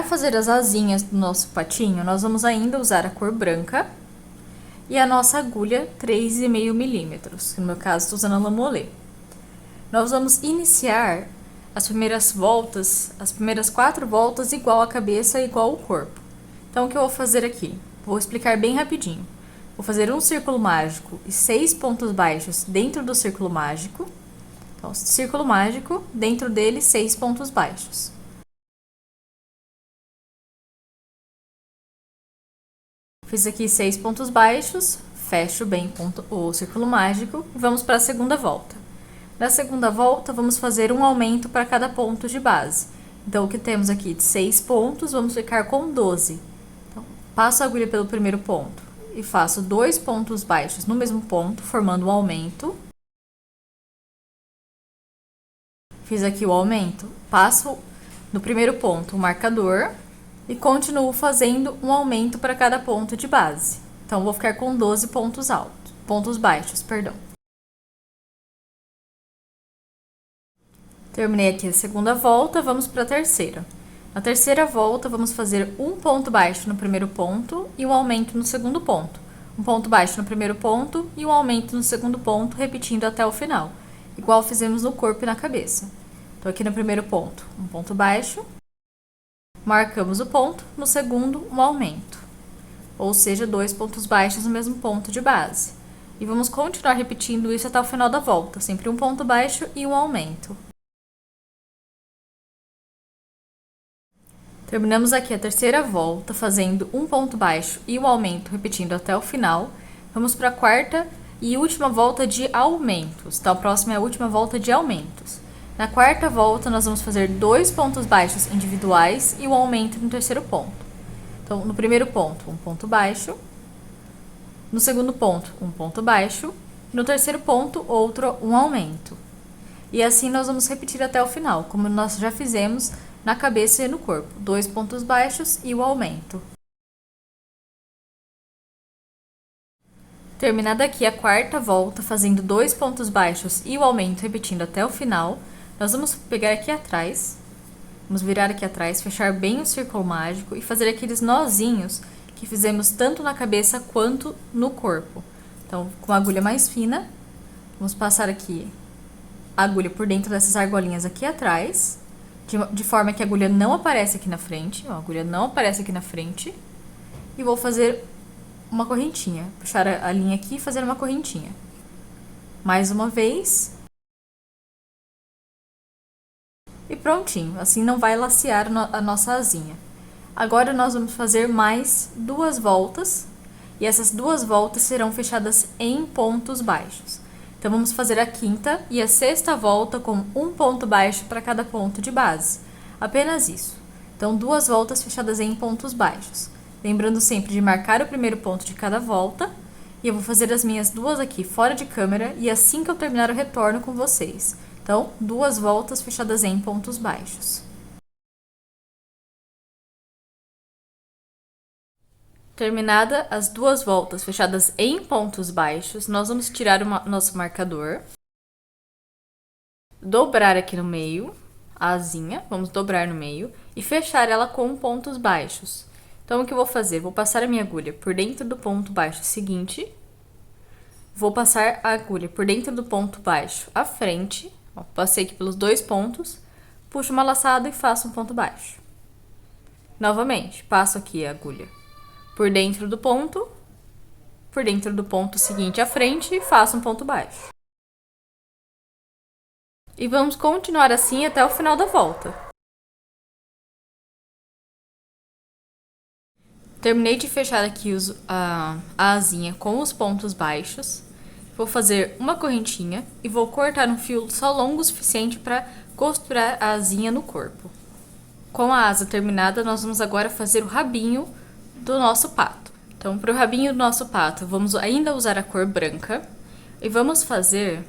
Para fazer as asinhas do nosso patinho, nós vamos ainda usar a cor branca e a nossa agulha 3,5 milímetros, no meu caso estou usando a lamolê. Nós vamos iniciar as primeiras voltas, as primeiras 4 voltas igual a cabeça, igual o corpo. Então o que eu vou fazer aqui? Vou explicar bem rapidinho. Vou fazer um círculo mágico e 6 pontos baixos dentro do círculo mágico. Então, círculo mágico, dentro dele 6 pontos baixos. Fiz aqui 6 pontos baixos, fecho bem o círculo mágico e vamos para a segunda volta. Na segunda volta, vamos fazer um aumento para cada ponto de base. Então, o que temos aqui de 6 pontos, vamos ficar com 12. Então, passo a agulha pelo primeiro ponto e faço 2 pontos baixos no mesmo ponto, formando um aumento. Fiz aqui o aumento, passo no primeiro ponto o marcador e continuo fazendo um aumento para cada ponto de base. Então, vou ficar com 12 pontos baixos, perdão. Terminei aqui a segunda volta, vamos para a terceira. Na terceira volta, vamos fazer um ponto baixo no primeiro ponto e um aumento no segundo ponto. Um ponto baixo no primeiro ponto e um aumento no segundo ponto, repetindo até o final, igual fizemos no corpo e na cabeça. Então, aqui no primeiro ponto, um ponto baixo, marcamos o ponto, no segundo, um aumento, ou seja, 2 pontos baixos no mesmo ponto de base. E vamos continuar repetindo isso até o final da volta, sempre um ponto baixo e um aumento. Terminamos aqui a terceira volta, fazendo um ponto baixo e um aumento, repetindo até o final. Vamos para a quarta e última volta de aumentos. Então, a próxima é a última volta de aumentos. Na quarta volta, nós vamos fazer 2 pontos baixos individuais e um aumento no terceiro ponto. Então, no primeiro ponto, um ponto baixo. No segundo ponto, um ponto baixo. No terceiro ponto, um aumento. E assim nós vamos repetir até o final, como nós já fizemos na cabeça e no corpo. 2 pontos baixos e o aumento. Terminada aqui a quarta volta, fazendo 2 pontos baixos e o aumento, repetindo até o final, nós vamos pegar aqui atrás, vamos virar aqui atrás, fechar bem o círculo mágico e fazer aqueles nozinhos que fizemos tanto na cabeça quanto no corpo. Então, com a agulha mais fina, vamos passar aqui a agulha por dentro dessas argolinhas aqui atrás, de forma que a agulha não aparece aqui na frente, ó, a agulha não aparece aqui na frente, e vou fazer uma correntinha, puxar a linha aqui e fazer uma correntinha. Mais uma vez. E prontinho, assim não vai lacear a nossa asinha. Agora nós vamos fazer mais 2 voltas, e essas 2 voltas serão fechadas em pontos baixos. Então, vamos fazer a quinta e a sexta volta com um ponto baixo para cada ponto de base. Apenas isso. Então, 2 voltas fechadas em pontos baixos. Lembrando sempre de marcar o primeiro ponto de cada volta. E eu vou fazer as minhas 2 aqui fora de câmera e assim que eu terminar eu retorno com vocês. Então, 2 voltas fechadas em pontos baixos. Terminada as 2 voltas fechadas em pontos baixos, nós vamos tirar o nosso marcador, dobrar aqui no meio a asinha, vamos dobrar no meio e fechar ela com pontos baixos. Então, o que eu vou fazer? Vou passar a minha agulha por dentro do ponto baixo seguinte, vou passar a agulha por dentro do ponto baixo à frente, ó, passei aqui pelos 2 pontos, puxo uma laçada e faço um ponto baixo. Novamente, passo aqui a agulha por dentro do ponto seguinte à frente e faço um ponto baixo. E vamos continuar assim até o final da volta. Terminei de fechar aqui a asinha com os pontos baixos. Vou fazer uma correntinha e vou cortar um fio só longo o suficiente para costurar a asinha no corpo. Com a asa terminada, nós vamos agora fazer o rabinho do nosso pato. Então, para o rabinho do nosso pato, vamos ainda usar a cor branca e vamos fazer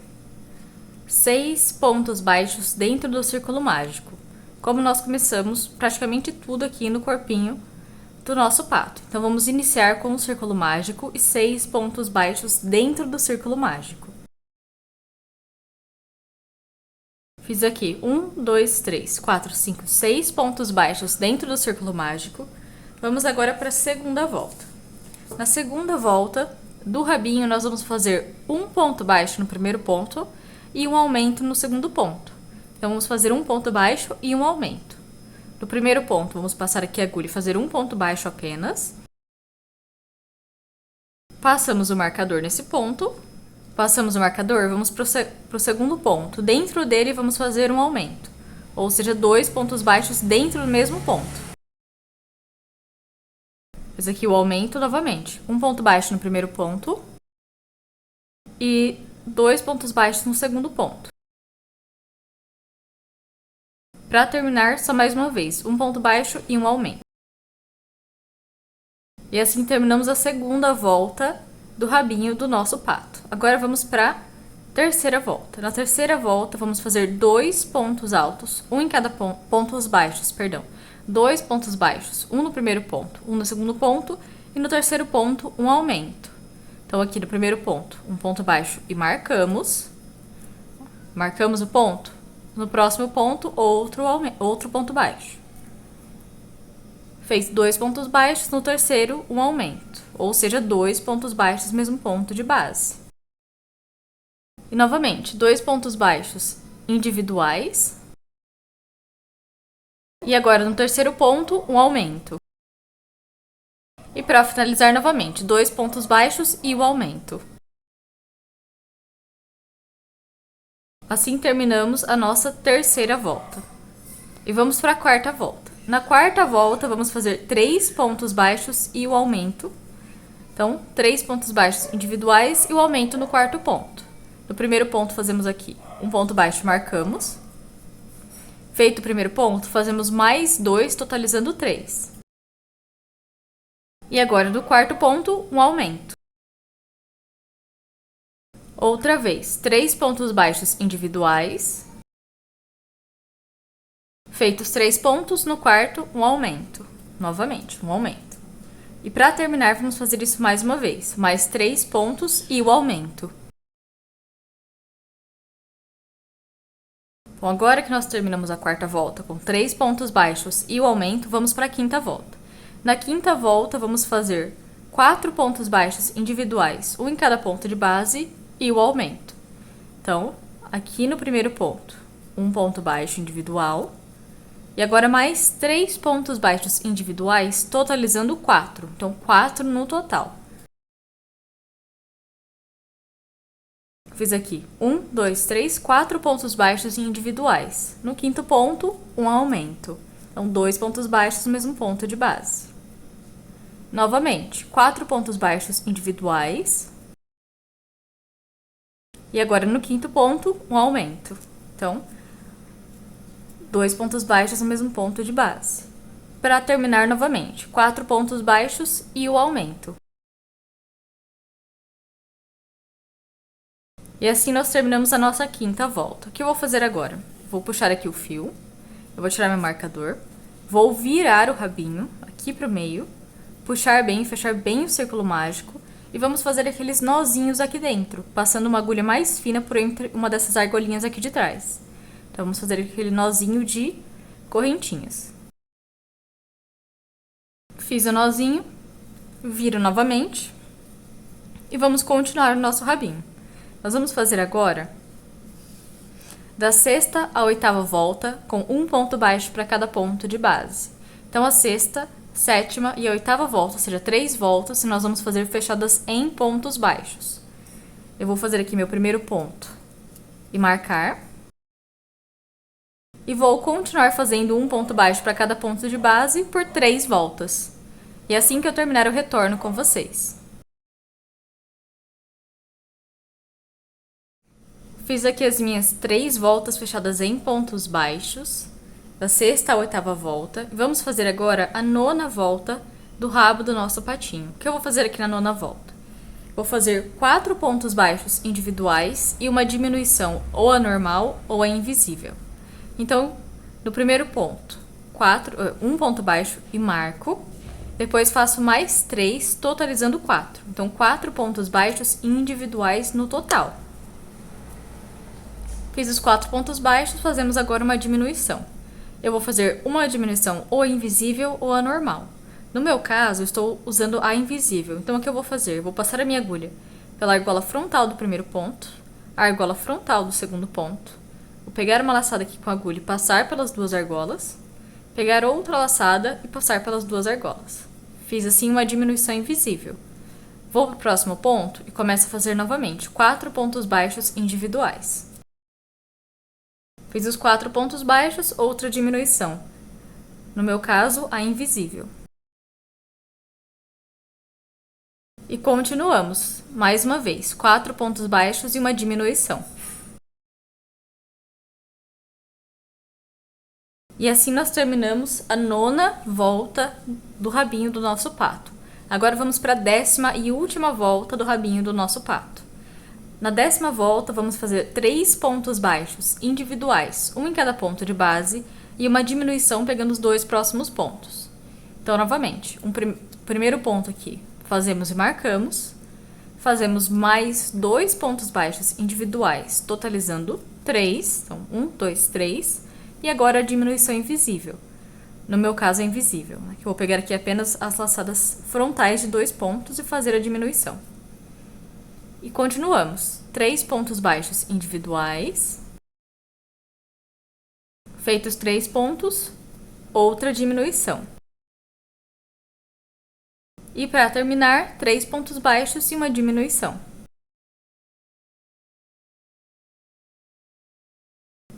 6 pontos baixos dentro do círculo mágico, como nós começamos praticamente tudo aqui no corpinho do nosso pato. Então, vamos iniciar com o círculo mágico e 6 pontos baixos dentro do círculo mágico. Fiz aqui 1, 2, 3, 4, 5, 6 pontos baixos dentro do círculo mágico. Vamos agora para a segunda volta. Na segunda volta do rabinho, nós vamos fazer um ponto baixo no primeiro ponto e um aumento no segundo ponto. Então, vamos fazer um ponto baixo e um aumento. No primeiro ponto, vamos passar aqui a agulha e fazer um ponto baixo apenas. Passamos o marcador nesse ponto. Passamos o marcador, vamos para o segundo ponto. Dentro dele, vamos fazer um aumento. Ou seja, 2 pontos baixos dentro do mesmo ponto. Fiz aqui o aumento novamente. Um ponto baixo no primeiro ponto. E 2 pontos baixos no segundo ponto. Para terminar, só mais uma vez. Um ponto baixo e um aumento. E assim terminamos a segunda volta do rabinho do nosso pato. Agora vamos para a terceira volta. Na terceira volta, vamos fazer 2 pontos altos, um em cada pontos baixos, perdão. 2 pontos baixos, um no primeiro ponto, um no segundo ponto e no terceiro ponto um aumento. Então aqui no primeiro ponto, um ponto baixo e marcamos o ponto. No próximo ponto, outro ponto baixo. Fez 2 pontos baixos, no terceiro um aumento, ou seja, 2 pontos baixos, mesmo ponto de base. E novamente, 2 pontos baixos individuais. E agora no terceiro ponto, um aumento. E para finalizar novamente, 2 pontos baixos e o aumento. Assim terminamos a nossa terceira volta. E vamos para a quarta volta. Na quarta volta, vamos fazer 3 pontos baixos e o aumento. Então, 3 pontos baixos individuais e o aumento no quarto ponto. No primeiro ponto, fazemos aqui um ponto baixo, marcamos. Feito o primeiro ponto, fazemos mais 2, totalizando 3. E agora, no quarto ponto, um aumento. Outra vez, 3 pontos baixos individuais. Feitos 3 pontos, no quarto, um aumento. Novamente, um aumento. E para terminar, vamos fazer isso mais uma vez. Mais 3 pontos e o aumento. Bom, agora que nós terminamos a quarta volta com 3 pontos baixos e o aumento, vamos para a quinta volta. Na quinta volta, vamos fazer 4 pontos baixos individuais, um em cada ponto de base e o aumento. Então, aqui no primeiro ponto, um ponto baixo individual. E agora mais 3 pontos baixos individuais, totalizando 4. Então, 4 no total. Fiz aqui 1, 2, 3, 4 pontos baixos individuais. No quinto ponto, um aumento. Então, 2 pontos baixos no mesmo ponto de base. Novamente, 4 pontos baixos individuais. E agora, no quinto ponto, um aumento. Então, 2 pontos baixos no mesmo ponto de base. Para terminar novamente, 4 pontos baixos e o aumento. E assim nós terminamos a nossa quinta volta. O que eu vou fazer agora? Vou puxar aqui o fio, eu vou tirar meu marcador, vou virar o rabinho aqui para o meio, puxar bem, fechar bem o círculo mágico e vamos fazer aqueles nozinhos aqui dentro, passando uma agulha mais fina por entre uma dessas argolinhas aqui de trás. Então, vamos fazer aquele nozinho de correntinhas. Fiz o nozinho, viro novamente e vamos continuar o nosso rabinho. Nós vamos fazer agora da sexta à oitava volta com um ponto baixo para cada ponto de base. Então, a sexta, sétima e a oitava volta, ou seja, 3 voltas, nós vamos fazer fechadas em pontos baixos. Eu vou fazer aqui meu primeiro ponto e marcar. E vou continuar fazendo um ponto baixo para cada ponto de base por 3 voltas. E assim que eu terminar, eu retorno com vocês. Fiz aqui as minhas 3 voltas fechadas em pontos baixos, da sexta à oitava volta. Vamos fazer agora a nona volta do rabo do nosso patinho. O que eu vou fazer aqui na nona volta? Vou fazer 4 pontos baixos individuais e uma diminuição ou a normal ou a invisível. Então, no primeiro ponto, um ponto baixo e marco. Depois faço mais 3, totalizando 4. Então, 4 pontos baixos individuais no total. Fiz os 4 pontos baixos, fazemos agora uma diminuição. Eu vou fazer uma diminuição ou invisível ou a normal. No meu caso, eu estou usando a invisível. Então, o que eu vou fazer? Eu vou passar a minha agulha pela argola frontal do primeiro ponto, a argola frontal do segundo ponto. Vou pegar uma laçada aqui com a agulha e passar pelas duas argolas. Pegar outra laçada e passar pelas duas argolas. Fiz assim uma diminuição invisível. Vou para o próximo ponto e começo a fazer novamente 4 pontos baixos individuais. Fiz os 4 pontos baixos, outra diminuição. No meu caso, a invisível. E continuamos, mais uma vez, 4 pontos baixos e uma diminuição. E assim nós terminamos a 9ª volta do rabinho do nosso pato. Agora vamos para a 10ª e última volta do rabinho do nosso pato. Na 10ª volta, vamos fazer 3 pontos baixos individuais, um em cada ponto de base, e uma diminuição pegando os 2 próximos pontos. Então, novamente, primeiro ponto aqui, fazemos e marcamos, fazemos mais 2 pontos baixos individuais, totalizando 3, então 1, 2, 3, e agora a diminuição invisível. No meu caso é invisível, né? Eu vou pegar aqui apenas as laçadas frontais de 2 pontos e fazer a diminuição. E continuamos. 3 pontos baixos individuais. Feitos 3 pontos, outra diminuição. E para terminar, 3 pontos baixos e uma diminuição.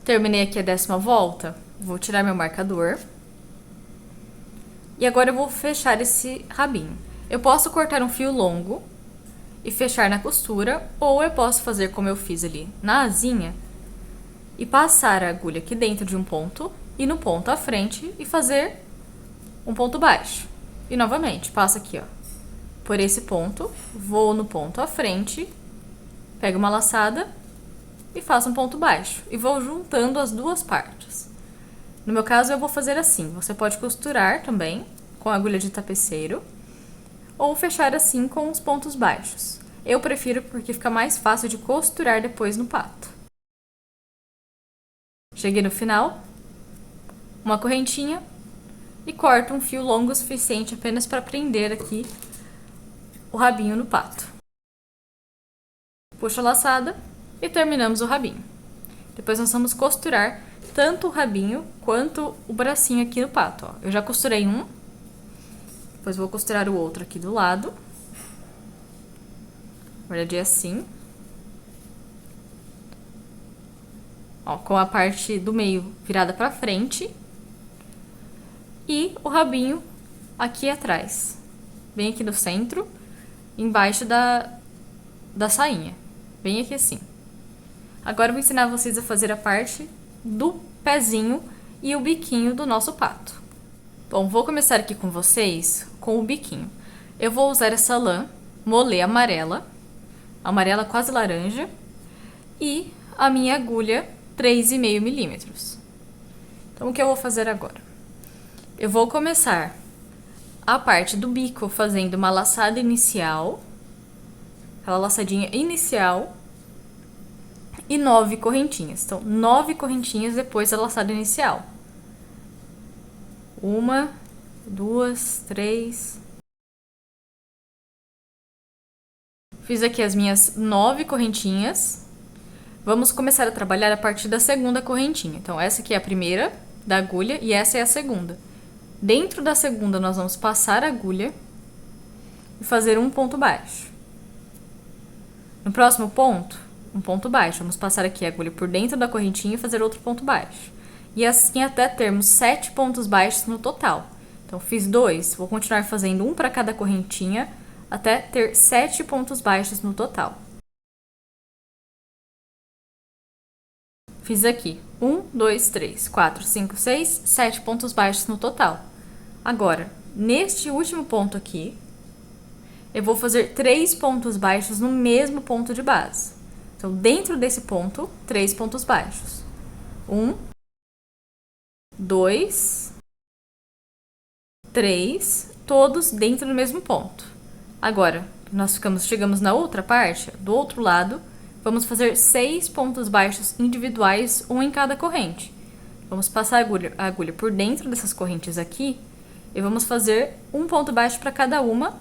Terminei aqui a 10ª volta, vou tirar meu marcador. E agora eu vou fechar esse rabinho. Eu posso cortar um fio longo e fechar na costura, ou eu posso fazer como eu fiz ali na asinha e passar a agulha aqui dentro de um ponto e no ponto à frente e fazer um ponto baixo. E novamente, passo aqui, ó, por esse ponto, vou no ponto à frente, pego uma laçada e faço um ponto baixo e vou juntando as duas partes. No meu caso, eu vou fazer assim. Você pode costurar também com a agulha de tapeceiro ou fechar assim com os pontos baixos. Eu prefiro porque fica mais fácil de costurar depois no pato. Cheguei no final, uma correntinha e corto um fio longo o suficiente apenas para prender aqui o rabinho no pato. Puxo a laçada e terminamos o rabinho. Depois nós vamos costurar tanto o rabinho quanto o bracinho aqui no pato, ó. Eu já costurei um, depois vou costurar o outro aqui do lado. Na verdade é assim. Ó, com a parte do meio virada pra frente. E o rabinho aqui atrás. Bem aqui no centro, embaixo da sainha. Bem aqui assim. Agora eu vou ensinar vocês a fazer a parte do pezinho e o biquinho do nosso pato. Bom, vou começar aqui com vocês com o biquinho. Eu vou usar essa lã molê amarela quase laranja, e a minha agulha 3,5 milímetros. Então, o que eu vou fazer agora? Eu vou começar a parte do bico fazendo uma laçada inicial, aquela laçadinha inicial, e 9 correntinhas. Então, 9 correntinhas depois da laçada inicial. 1, 2, 3. Fiz aqui as minhas 9 correntinhas. Vamos começar a trabalhar a partir da segunda correntinha. Então, essa aqui é a primeira da agulha e essa é a segunda. Dentro da segunda, nós vamos passar a agulha e fazer um ponto baixo. No próximo ponto, um ponto baixo. Vamos passar aqui a agulha por dentro da correntinha e fazer outro ponto baixo. E assim até termos 7 pontos baixos no total. Então, fiz 2, vou continuar fazendo um para cada correntinha até ter 7 pontos baixos no total. Fiz aqui 1, 2, 3, 4, 5, 6, 7 pontos baixos no total. Agora, neste último ponto aqui, eu vou fazer 3 pontos baixos no mesmo ponto de base. Então, dentro desse ponto, 3 pontos baixos. 1, 2, 3, todos dentro do mesmo ponto. Agora, nós chegamos na outra parte, do outro lado, vamos fazer 6 pontos baixos individuais, um em cada corrente. Vamos passar a agulha por dentro dessas correntes aqui e vamos fazer um ponto baixo para cada uma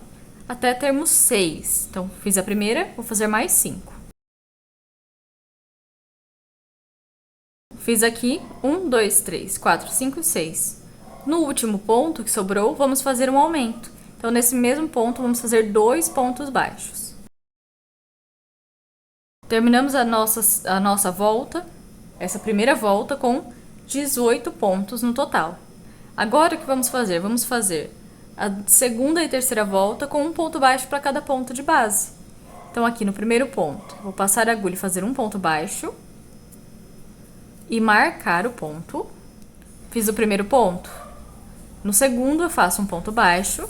até termos 6. Então, fiz a primeira, vou fazer mais 5. Fiz aqui 1, 2, 3, 4, 5, 6. No último ponto que sobrou, vamos fazer um aumento. Então, nesse mesmo ponto, vamos fazer 2 pontos baixos. Terminamos a nossa volta, essa primeira volta, com 18 pontos no total. Agora, o que vamos fazer? Vamos fazer a segunda e terceira volta com um ponto baixo para cada ponto de base. Então, aqui no primeiro ponto, vou passar a agulha e fazer um ponto baixo e marcar o ponto. Fiz o primeiro ponto. No segundo, eu faço um ponto baixo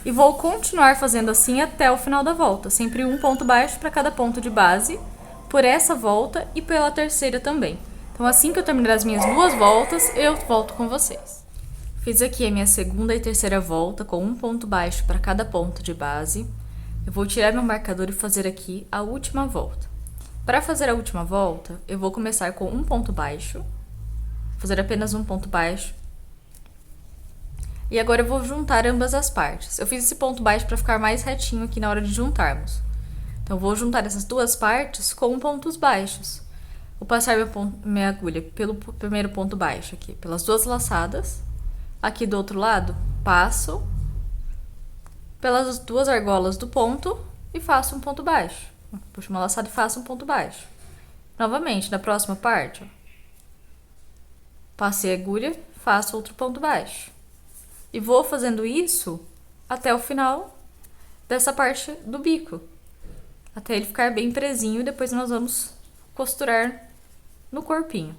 e vou continuar fazendo assim até o final da volta, sempre um ponto baixo para cada ponto de base, por essa volta e pela terceira também. Então, assim que eu terminar as minhas 2 voltas, eu volto com vocês. Fiz aqui a minha segunda e terceira volta com um ponto baixo para cada ponto de base. Eu vou tirar meu marcador e fazer aqui a última volta. Para fazer a última volta, eu vou começar com um ponto baixo, fazer apenas um ponto baixo. E agora eu vou juntar ambas as partes. Eu fiz esse ponto baixo para ficar mais retinho aqui na hora de juntarmos. Então, eu vou juntar essas 2 partes com pontos baixos. Vou passar minha agulha pelo primeiro ponto baixo aqui, pelas 2 laçadas. Aqui do outro lado, passo pelas 2 argolas do ponto e faço um ponto baixo. Puxo uma laçada e faço um ponto baixo. Novamente, na próxima parte, ó, passei a agulha, faço outro ponto baixo. E vou fazendo isso até o final dessa parte do bico. Até ele ficar bem presinho e depois nós vamos costurar no corpinho.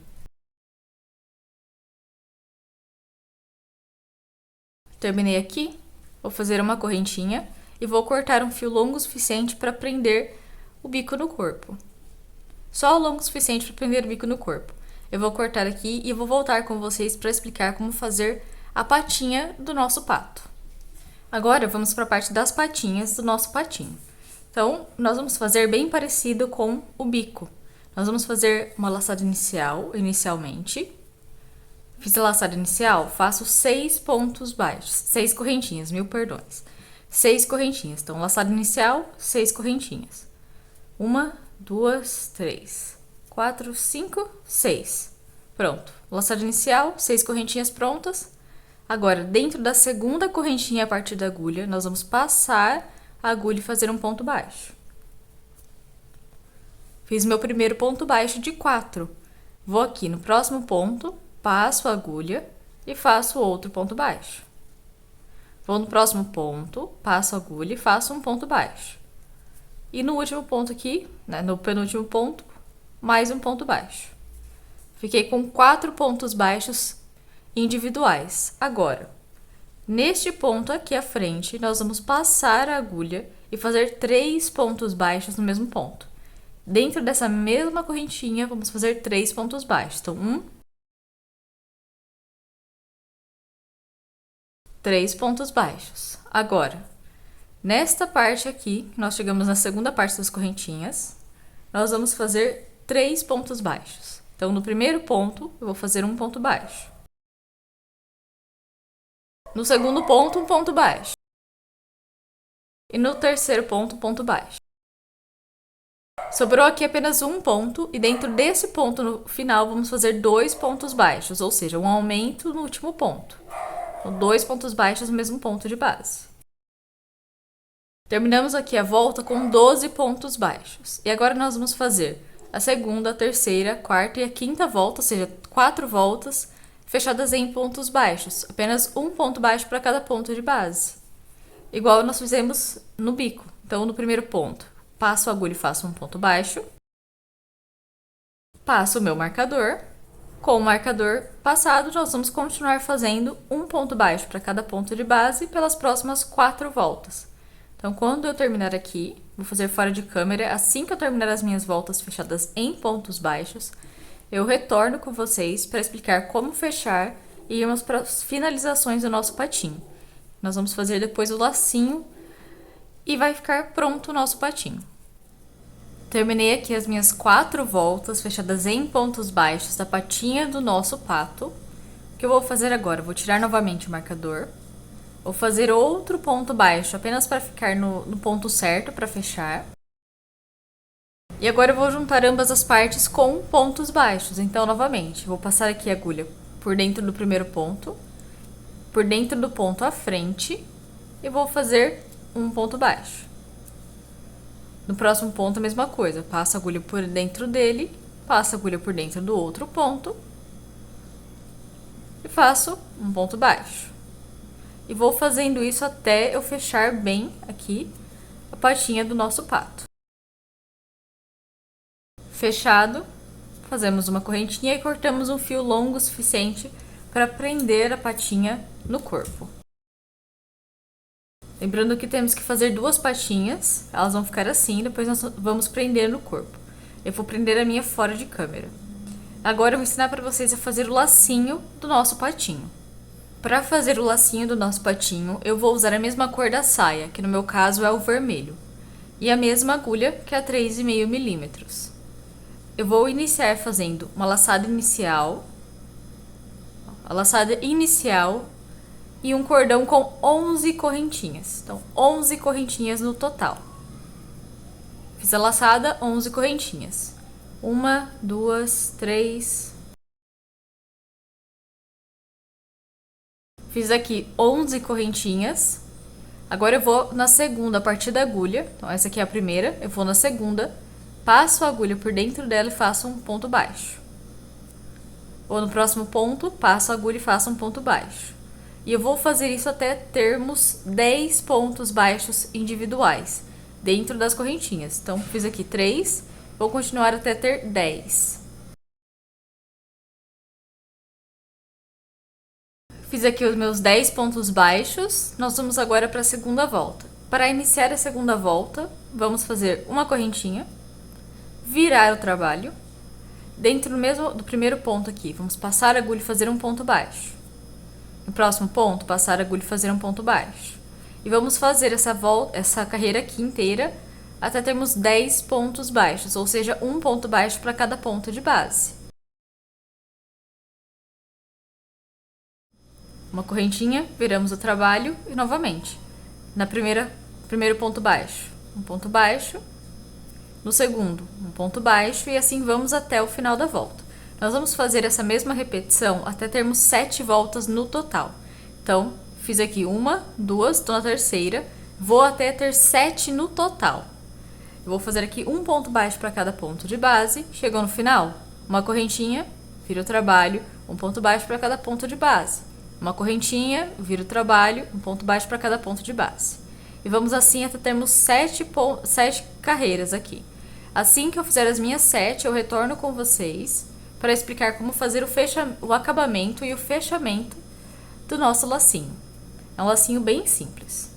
Terminei aqui, vou fazer uma correntinha e vou cortar um fio longo o suficiente para prender o bico no corpo. Só o longo o suficiente para prender o bico no corpo. Eu vou cortar aqui e vou voltar com vocês para explicar como fazer a patinha do nosso pato. Agora, vamos para a parte das patinhas do nosso patinho. Então, nós vamos fazer bem parecido com o bico. Nós vamos fazer uma laçada inicialmente. Fiz a laçada inicial, faço 6 pontos baixos, 6 correntinhas, 1000 perdões. 6 correntinhas. Então, laçada inicial, 6 correntinhas. 1, 2, 3, 4, 5, 6. Pronto. Laçada inicial, 6 correntinhas prontas. Agora, dentro da segunda correntinha a partir da agulha, nós vamos passar a agulha e fazer um ponto baixo. Fiz meu primeiro ponto baixo de 4. Vou aqui no próximo ponto, passo a agulha e faço outro ponto baixo. Vou no próximo ponto, passo a agulha e faço um ponto baixo. E no último ponto aqui, né, no penúltimo ponto, mais um ponto baixo. Fiquei com 4 pontos baixos individuais. Agora, neste ponto aqui à frente, nós vamos passar a agulha e fazer 3 pontos baixos no mesmo ponto. Dentro dessa mesma correntinha, vamos fazer 3 pontos baixos. Então, 3 pontos baixos. Agora, nesta parte aqui, nós chegamos na segunda parte das correntinhas, nós vamos fazer 3 pontos baixos. Então, no primeiro ponto, eu vou fazer um ponto baixo. No segundo ponto, um ponto baixo. E no terceiro ponto, um ponto baixo. Sobrou aqui apenas um ponto, e dentro desse ponto no final, vamos fazer 2 pontos baixos, ou seja, um aumento no último ponto. Então, 2 pontos baixos no mesmo ponto de base. Terminamos aqui a volta com 12 pontos baixos. E agora nós vamos fazer a segunda, a terceira, a quarta e a quinta volta, ou seja, 4 voltas fechadas em pontos baixos, apenas um ponto baixo para cada ponto de base, igual nós fizemos no bico. Então, no primeiro ponto, passo a agulha e faço um ponto baixo, passo o meu marcador, com o marcador passado, nós vamos continuar fazendo um ponto baixo para cada ponto de base pelas próximas 4 voltas. Então, quando eu terminar aqui, vou fazer fora de câmera, assim que eu terminar as minhas voltas fechadas em pontos baixos, eu retorno com vocês para explicar como fechar e irmos para as finalizações do nosso patinho. Nós vamos fazer depois o lacinho e vai ficar pronto o nosso patinho. Terminei aqui as minhas 4 voltas fechadas em pontos baixos da patinha do nosso pato. O que eu vou fazer agora? Eu vou tirar novamente o marcador. Vou fazer outro ponto baixo, apenas para ficar no ponto certo para fechar. E agora eu vou juntar ambas as partes com pontos baixos. Então, novamente, vou passar aqui a agulha por dentro do primeiro ponto, por dentro do ponto à frente, e vou fazer um ponto baixo. No próximo ponto, a mesma coisa. Passo a agulha por dentro dele, passo a agulha por dentro do outro ponto e faço um ponto baixo. E vou fazendo isso até eu fechar bem aqui a patinha do nosso pato. Fechado, fazemos uma correntinha e cortamos um fio longo o suficiente para prender a patinha no corpo. Lembrando que temos que fazer 2 patinhas, elas vão ficar assim, depois nós vamos prender no corpo. Eu vou prender a minha fora de câmera. Agora eu vou ensinar para vocês a fazer o lacinho do nosso patinho. Para fazer o lacinho do nosso patinho, eu vou usar a mesma cor da saia, que no meu caso é o vermelho, e a mesma agulha, que é 3,5 milímetros. Eu vou iniciar fazendo uma laçada inicial, e um cordão com 11 correntinhas. Então, 11 correntinhas no total. Fiz a laçada, 11 correntinhas. 1, 2, 3. Fiz aqui 11 correntinhas. Agora eu vou na segunda, a partir da agulha. Então, essa aqui é a primeira. Eu vou na segunda, passo a agulha por dentro dela e faço um ponto baixo. Ou no próximo ponto, passo a agulha e faço um ponto baixo. E eu vou fazer isso até termos 10 pontos baixos individuais dentro das correntinhas. Então, fiz aqui 3, vou continuar até ter 10. Fiz aqui os meus 10 pontos baixos, nós vamos agora para a segunda volta. Para iniciar a segunda volta, vamos fazer uma correntinha, virar o trabalho. Dentro do primeiro ponto aqui, vamos passar a agulha e fazer um ponto baixo. No próximo ponto, passar a agulha e fazer um ponto baixo. E vamos fazer essa carreira aqui inteira até termos 10 pontos baixos, ou seja, um ponto baixo para cada ponto de base. Uma correntinha, viramos o trabalho e novamente. Primeiro ponto baixo, um ponto baixo. No segundo, um ponto baixo e assim vamos até o final da volta. Nós vamos fazer essa mesma repetição até termos 7 voltas no total. Então, fiz aqui 1, 2, estou na terceira, vou até ter 7 no total. Eu vou fazer aqui um ponto baixo para cada ponto de base, chegou no final, uma correntinha, vira o trabalho, um ponto baixo para cada ponto de base. Uma correntinha, vira o trabalho, um ponto baixo para cada ponto de base. E vamos assim até termos 7 carreiras aqui. Assim que eu fizer as minhas 7, eu retorno com vocês para explicar como fazer o acabamento e o fechamento do nosso lacinho. É um lacinho bem simples.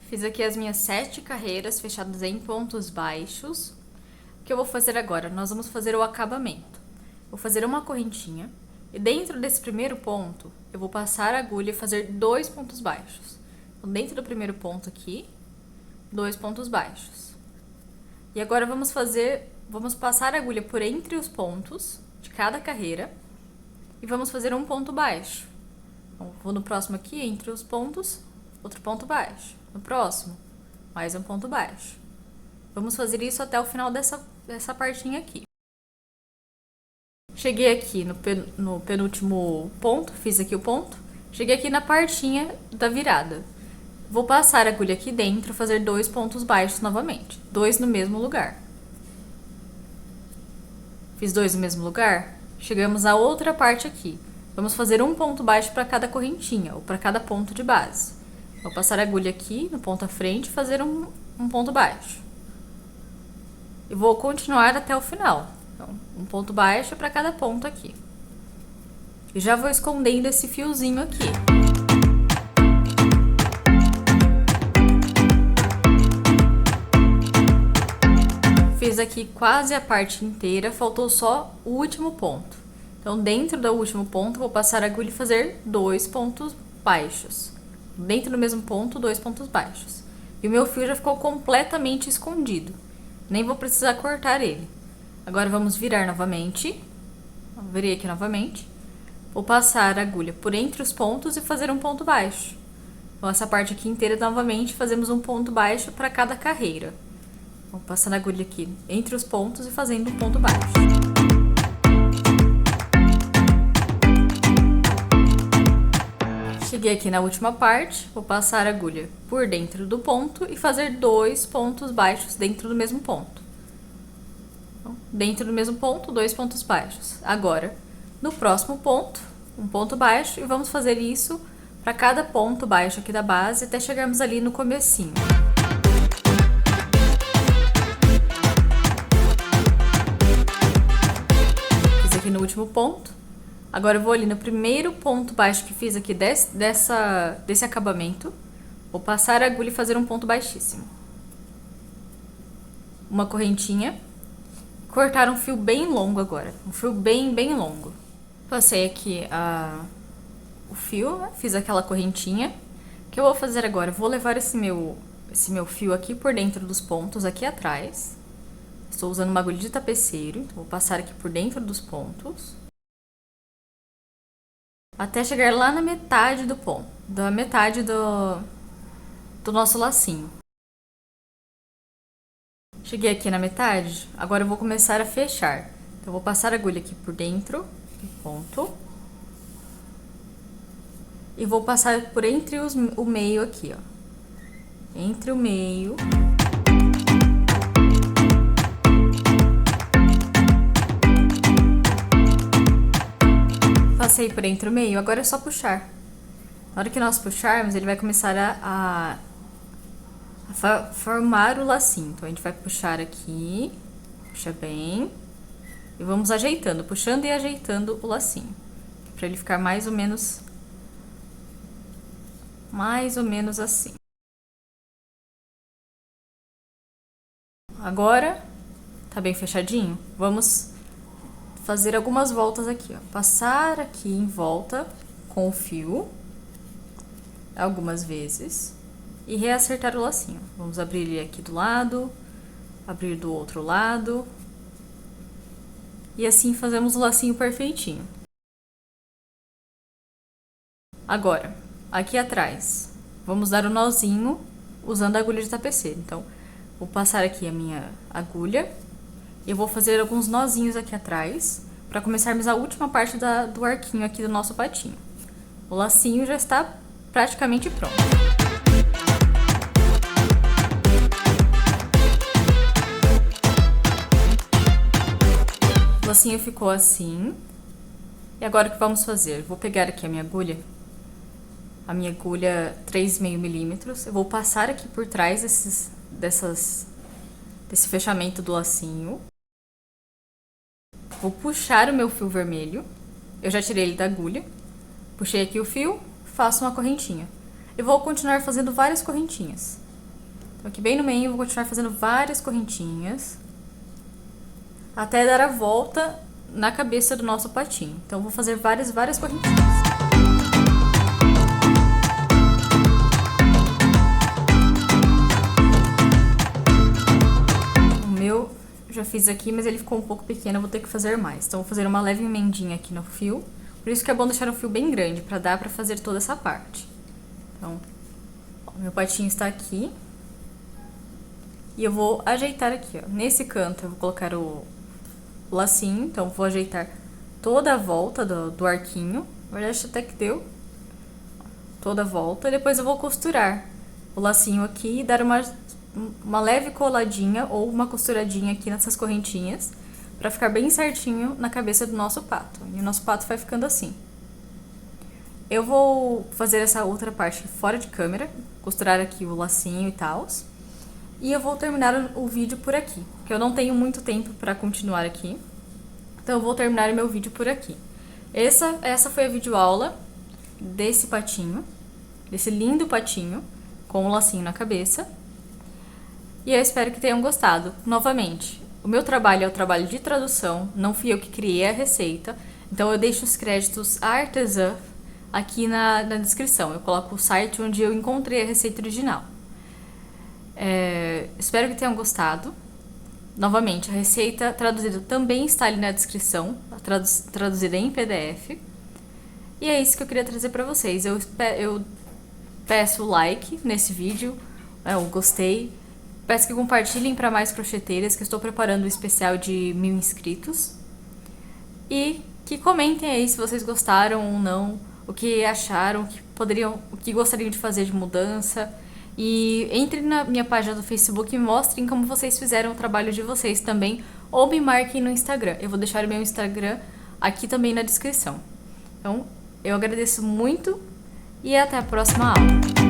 Fiz aqui as minhas 7 carreiras fechadas em pontos baixos. O que eu vou fazer agora? Nós vamos fazer o acabamento. Vou fazer uma correntinha e dentro desse primeiro ponto, eu vou passar a agulha e fazer 2 pontos baixos. Então, dentro do primeiro ponto aqui, 2 pontos baixos. E agora vamos passar a agulha por entre os pontos de cada carreira e vamos fazer um ponto baixo. Então, vou no próximo aqui, entre os pontos, outro ponto baixo. No próximo, mais um ponto baixo. Vamos fazer isso até o final dessa partinha aqui. Cheguei aqui no penúltimo ponto, fiz aqui o ponto. Cheguei aqui na partinha da virada. Vou passar a agulha aqui dentro e fazer 2 pontos baixos novamente. 2 no mesmo lugar. Fiz 2 no mesmo lugar? Chegamos à outra parte aqui. Vamos fazer um ponto baixo para cada correntinha, ou para cada ponto de base. Vou passar a agulha aqui no ponto à frente e fazer um ponto baixo. E vou continuar até o final. Então, um ponto baixo para cada ponto aqui. E já vou escondendo esse fiozinho aqui. Fiz aqui quase a parte inteira, faltou só o último ponto. Então, dentro do último ponto, vou passar a agulha e fazer 2 pontos baixos. Dentro do mesmo ponto, 2 pontos baixos. E o meu fio já ficou completamente escondido. Nem vou precisar cortar ele. Agora vamos virar novamente. Virei aqui novamente. Vou passar a agulha por entre os pontos e fazer um ponto baixo. Então, essa parte aqui inteira, novamente, fazemos um ponto baixo para cada carreira. Vou passando a agulha aqui entre os pontos e fazendo um ponto baixo. Cheguei aqui na última parte, vou passar a agulha por dentro do ponto e fazer 2 pontos baixos dentro do mesmo ponto. Então, dentro do mesmo ponto, 2 pontos baixos. Agora, no próximo ponto, um ponto baixo, e vamos fazer isso para cada ponto baixo aqui da base até chegarmos ali no comecinho. Fiz aqui no último ponto. Agora eu vou ali no primeiro ponto baixo que fiz aqui desse acabamento. Vou passar a agulha e fazer um ponto baixíssimo. Uma correntinha. Cortar um fio bem longo agora. Um fio bem longo. Passei aqui o fio, né? Fiz aquela correntinha. O que eu vou fazer agora? Eu vou levar esse meu fio aqui por dentro dos pontos, aqui atrás. Estou usando uma agulha de tapeceiro, então vou passar aqui por dentro dos pontos. Até chegar lá na metade do ponto, da metade do nosso lacinho. Cheguei aqui na metade, agora eu vou começar a fechar. Então, eu vou passar a agulha aqui por dentro do ponto. E vou passar por entre o meio aqui, ó. Entre o meio. Passei por entre o meio, agora é só puxar. Na hora que nós puxarmos, ele vai começar a formar o lacinho. Então, a gente vai puxar aqui, puxa bem. E vamos ajeitando, puxando e ajeitando o lacinho. Pra ele ficar mais ou menos assim. Agora, tá bem fechadinho? Vamos fazer algumas voltas aqui, ó. Passar aqui em volta com o fio, algumas vezes, e reacertar o lacinho. Vamos abrir ele aqui do lado, abrir do outro lado, e assim fazemos o lacinho perfeitinho. Agora, aqui atrás, vamos dar o nozinho usando a agulha de tapeceiro. Então, vou passar aqui a minha agulha e eu vou fazer alguns nozinhos aqui atrás para começarmos a última parte do arquinho aqui do nosso patinho. O lacinho já está praticamente pronto. O lacinho ficou assim. E agora o que vamos fazer? Vou pegar aqui a minha agulha 3,5 milímetros. Eu vou passar aqui por trás desse fechamento do lacinho. Vou puxar o meu fio vermelho. Eu já tirei ele da agulha. Puxei aqui o fio, faço uma correntinha. Eu vou continuar fazendo várias correntinhas. Então, aqui bem no meio, eu vou continuar fazendo várias correntinhas até dar a volta na cabeça do nosso patinho. Então, eu vou fazer várias correntinhas. O meu já fiz aqui, mas ele ficou um pouco pequeno, eu vou ter que fazer mais. Então, vou fazer uma leve emendinha aqui no fio. Por isso que é bom deixar o fio bem grande, pra dar pra fazer toda essa parte. Então, ó, meu patinho está aqui. E eu vou ajeitar aqui, ó. Nesse canto eu vou colocar o lacinho, então vou ajeitar toda a volta do arquinho. Na verdade, até que deu. Toda a volta. E depois eu vou costurar o lacinho aqui e dar uma leve coladinha ou uma costuradinha aqui nessas correntinhas, pra ficar bem certinho na cabeça do nosso pato. E o nosso pato vai ficando assim. Eu vou fazer essa outra parte fora de câmera, costurar aqui o lacinho e tal. E eu vou terminar o vídeo por aqui, porque eu não tenho muito tempo pra continuar aqui. Então eu vou terminar o meu vídeo por aqui. Essa foi a videoaula desse patinho, desse lindo patinho, com o lacinho na cabeça. E eu espero que tenham gostado. Novamente, o meu trabalho é o trabalho de tradução, não fui eu que criei a receita. Então eu deixo os créditos à artesã aqui na descrição. Eu coloco o site onde eu encontrei a receita original. Espero que tenham gostado. Novamente, a receita traduzida também está ali na descrição, traduzida em PDF. E é isso que eu queria trazer para vocês. Eu peço o like nesse vídeo, o gostei. Peço que compartilhem para mais crocheteiras, que eu estou preparando um especial de 1000 inscritos. E que comentem aí se vocês gostaram ou não, o que acharam, o que gostariam de fazer de mudança. E entrem na minha página do Facebook e mostrem como vocês fizeram o trabalho de vocês também, ou me marquem no Instagram. Eu vou deixar o meu Instagram aqui também na descrição. Então, eu agradeço muito e até a próxima aula.